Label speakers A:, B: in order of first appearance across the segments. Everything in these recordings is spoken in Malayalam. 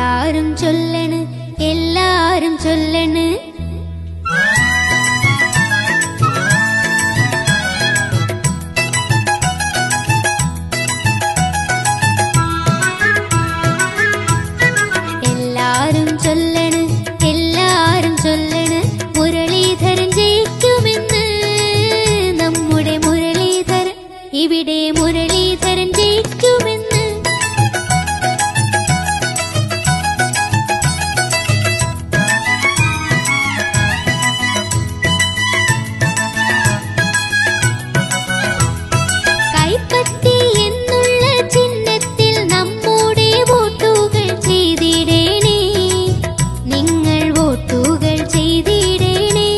A: എല്ലാരും ചൊല്ലണ് എല്ലാരും ചൊല്ലണ്. എല്ലാരും ചൊല്ലണ് എല്ലാരും ചൊല്ലണ് മുരളീധരൻ ജയിക്കുമെന്ന്. നമ്മുടെ മുരളീധരൻ ഇവിടെ മുരളീധരൻ ജയിക്കുമെന്ന്. കൈപ്പത്തി എന്നുള്ള ചിഹ്നത്തിൽ നമ്മുടെ വോട്ടുകൾ ചെയ്തിടണേ. നിങ്ങൾ വോട്ടുകൾ ചെയ്തിടണേ.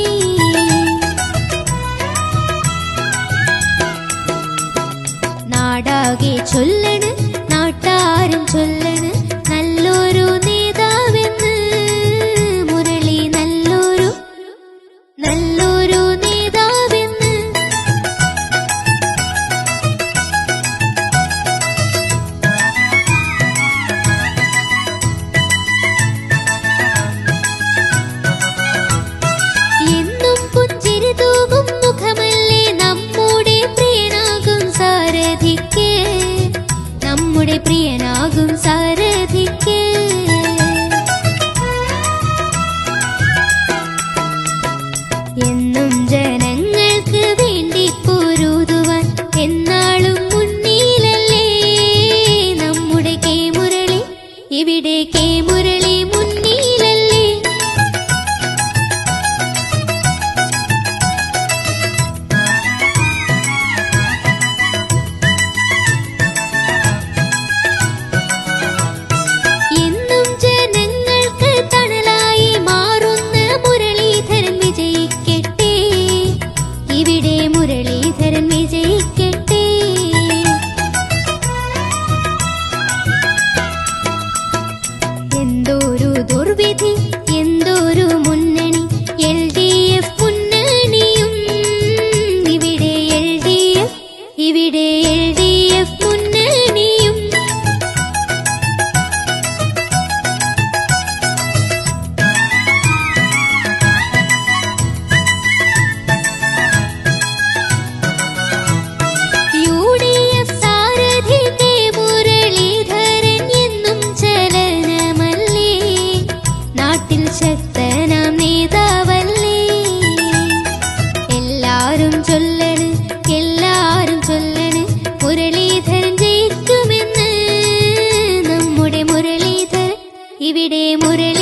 A: നാടാകെ ചൊല്ലണ് നാട്ടാരും ചൊല്ലണ് നല്ലൊരു നേതാവെന്ന്. മുരളി നല്ലൊരു നല്ലൊരു നേതാവെന്ന്. എന്നും പുഞ്ചിരി തൂകും മുഖമല്ലേ നമ്മുടെ പ്രിയനാകും സാരഥിക്ക്. നമ്മുടെ പ്രിയനാകും സാരഥിക്ക്. എന്നും ജനങ്ങൾക്ക് വേണ്ടി പൊരുതുവാൻ എന്നാളും മുന്നിലല്ലേ നമ്മുടെ കെ മുരളി. ഇവിടെ കെ മുരളി മുന്നിലല്ലേ. എന്നും ജനങ്ങൾക്ക് തണലായി മാറുന്ന മുരളീധരൻ വിജയിക്കട്ടെ. ഇവിടെ മുരളീധരൻ വിജയിക്കട്ടെ. എന്തോരു ദുർവിധി എന്തൊരു മുന്നണി LDF മുന്നണിയും. ഇവിടെ LDF ഇവിടെ LDF മുന്നണിയും. UDF സാരഥി കെ മുരളീധരൻ എന്നും ചലനമല്ലേ. നാട്ടിൽ ശക്തനാം നേതാവല്ലേ. എല്ലാരും ചൊല്ലണ് എല്ലാരും ചൊല്ലണ് മുരളീധരൻ ജയിക്കുമെന്ന്. നമ്മുടെ മുരളീധരൻ ഇവിടെ മുരളി